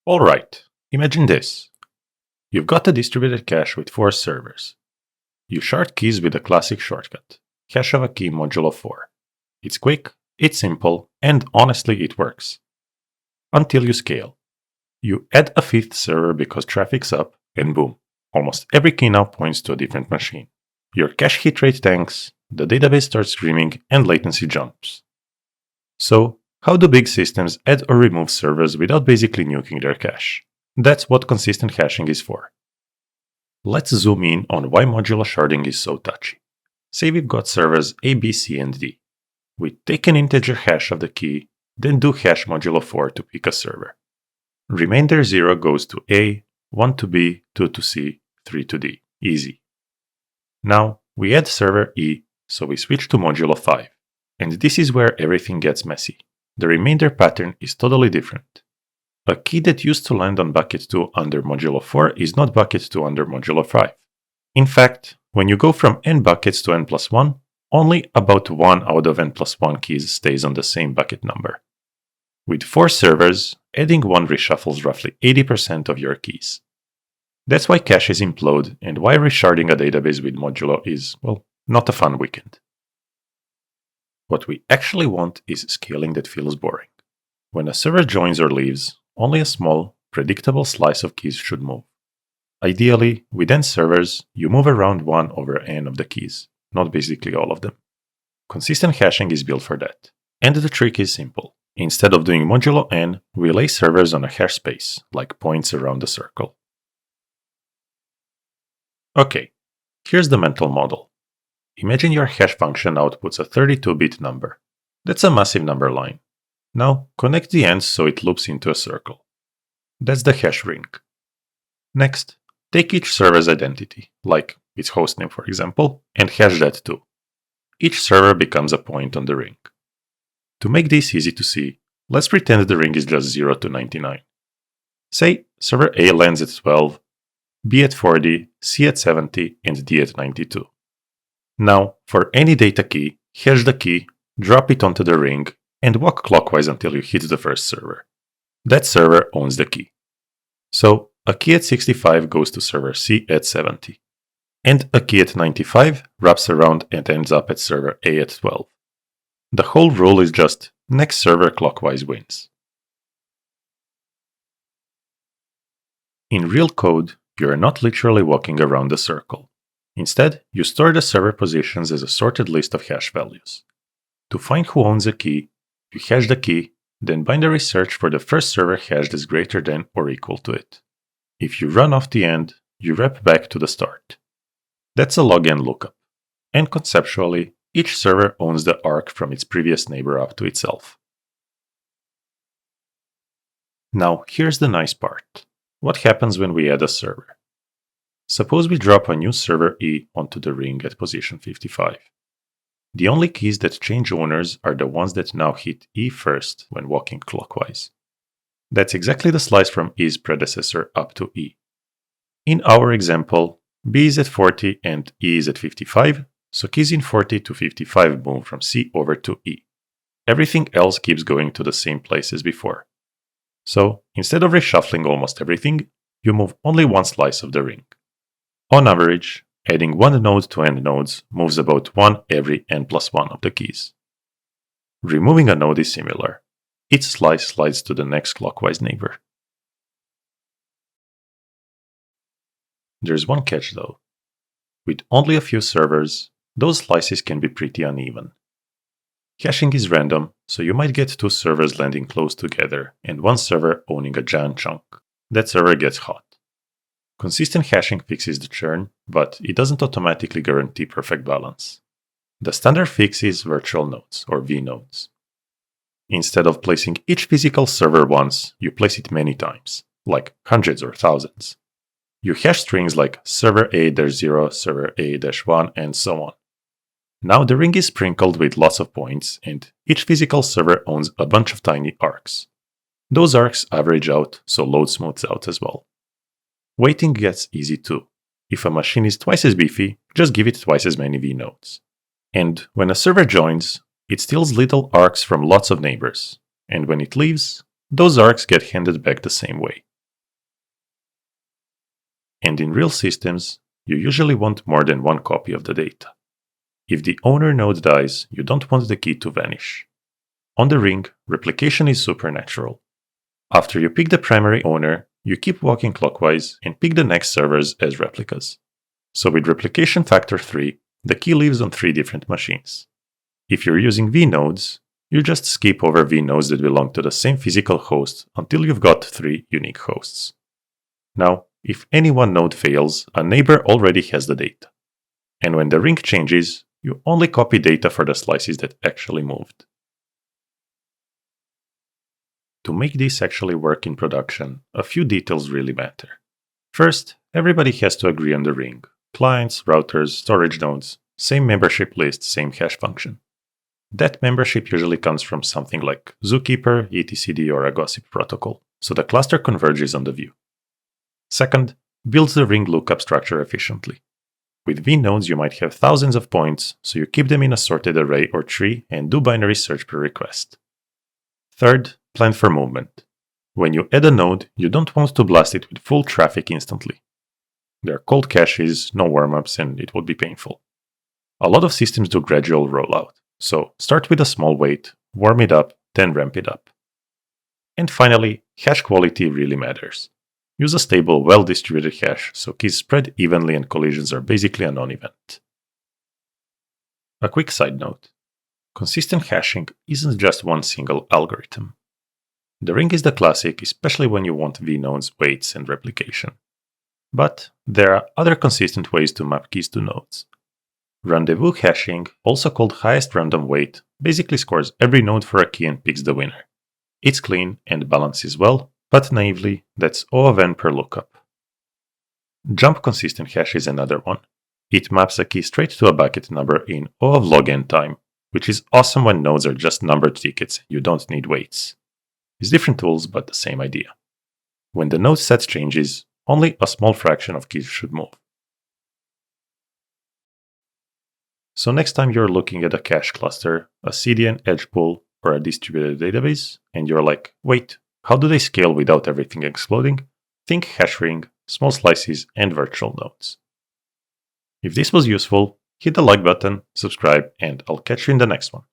Alright, imagine this. You've got a distributed cache with 4 servers. You shard keys with a classic shortcut, hash of a key modulo 4. It's quick, it's simple, and honestly it works. Until you scale. You add a 5th server because traffic's up, and boom, almost every key now points to a different machine. Your cache hit rate tanks, the database starts screaming, and latency jumps. So, how do big systems add or remove servers without basically nuking their cache? That's what consistent hashing is for. Let's zoom in on why modular sharding is so touchy. Say we've got servers A, B, C, and D. We take an integer hash of the key, then do hash modulo 4 to pick a server. Remainder 0 goes to A, 1 to B, 2 to C, 3 to D. Easy. Now, we add server E, so we switch to modulo 5. And this is where everything gets messy. The remainder pattern is totally different. A key that used to land on bucket 2 under modulo 4 is not bucket 2 under modulo 5. In fact, when you go from n buckets to n plus 1, only about 1 out of n plus 1 keys stays on the same bucket number. With 4 servers, adding 1 reshuffles roughly 80% of your keys. That's why caches implode and why resharding a database with modulo is, well, not a fun weekend. What we actually want is scaling that feels boring. When a server joins or leaves, only a small, predictable slice of keys should move. Ideally, with n servers, you move around 1 over n of the keys, not basically all of them. Consistent hashing is built for that. And the trick is simple. Instead of doing modulo n, we lay servers on a hash space, like points around a circle. Okay, here's the mental model. Imagine your hash function outputs a 32-bit number. That's a massive number line. Now, connect the ends so it loops into a circle. That's the hash ring. Next, take each server's identity, like its hostname for example, and hash that too. Each server becomes a point on the ring. To make this easy to see, let's pretend the ring is just 0 to 99. Say, server A lands at 12, B at 40, C at 70, and D at 92. Now, for any data key, hash the key, drop it onto the ring, and walk clockwise until you hit the first server. That server owns the key. So, a key at 65 goes to server C at 70. And a key at 95 wraps around and ends up at server A at 12. The whole rule is just next server clockwise wins. In real code, you are not literally walking around the circle. Instead, you store the server positions as a sorted list of hash values. To find who owns a key, you hash the key, then binary search for the first server hash that's greater than or equal to it. If you run off the end, you wrap back to the start. That's a log n lookup. And conceptually, each server owns the arc from its previous neighbor up to itself. Now, here's the nice part. What happens when we add a server? Suppose we drop a new server E onto the ring at position 55. The only keys that change owners are the ones that now hit E first when walking clockwise. That's exactly the slice from E's predecessor up to E. In our example, B is at 40 and E is at 55, so keys in 40 to 55 move from C over to E. Everything else keeps going to the same place as before. So, instead of reshuffling almost everything, you move only one slice of the ring. On average, adding one node to n nodes moves about 1 every n plus 1 of the keys. Removing a node is similar. Each slice slides to the next clockwise neighbor. There's one catch though. With only a few servers, those slices can be pretty uneven. Hashing is random, so you might get 2 servers landing close together and one server owning a giant chunk. That server gets hot. Consistent hashing fixes the churn, but it doesn't automatically guarantee perfect balance. The standard fix is virtual nodes, or vNodes. Instead of placing each physical server once, you place it many times, like hundreds or thousands. You hash strings like server A-0, server A-1, and so on. Now the ring is sprinkled with lots of points, and each physical server owns a bunch of tiny arcs. Those arcs average out, so load smooths out as well. Waiting gets easy too. If a machine is twice as beefy, just give it twice as many vNodes. And when a server joins, it steals little arcs from lots of neighbors. And when it leaves, those arcs get handed back the same way. And in real systems, you usually want more than one copy of the data. If the owner node dies, you don't want the key to vanish. On the ring, replication is supernatural. After you pick the primary owner, you keep walking clockwise and pick the next servers as replicas. So with replication factor 3, the key lives on 3 different machines. If you're using vnodes, you just skip over vnodes that belong to the same physical host until you've got 3 unique hosts. Now, if any one node fails, a neighbor already has the data. And when the ring changes, you only copy data for the slices that actually moved. To make this actually work in production, a few details really matter. First, everybody has to agree on the ring. Clients, routers, storage nodes, same membership list, same hash function. That membership usually comes from something like Zookeeper, etcd, or a gossip protocol, so the cluster converges on the view. Second, build the ring lookup structure efficiently. With vnodes, you might have thousands of points, so you keep them in a sorted array or tree and do binary search per request. Third, plan for movement. When you add a node, you don't want to blast it with full traffic instantly. There are cold caches, no warm-ups, and it would be painful. A lot of systems do gradual rollout, so start with a small weight, warm it up, then ramp it up. And finally, hash quality really matters. Use a stable, well-distributed hash so keys spread evenly and collisions are basically a non-event. A quick side note. Consistent hashing isn't just one single algorithm. The ring is the classic, especially when you want vnodes, weights, and replication. But there are other consistent ways to map keys to nodes. Rendezvous hashing, also called highest random weight, basically scores every node for a key and picks the winner. It's clean and balances well, but naively, that's O of n per lookup. Jump consistent hash is another one. It maps a key straight to a bucket number in O of log n time, which is awesome when nodes are just numbered tickets, you don't need weights. It's different tools, but the same idea. When the node set changes, only a small fraction of keys should move. So next time you're looking at a cache cluster, a CDN edge pool, or a distributed database, and you're like, wait, how do they scale without everything exploding? Think hash ring, small slices, and virtual nodes. If this was useful, hit the like button, subscribe, and I'll catch you in the next one.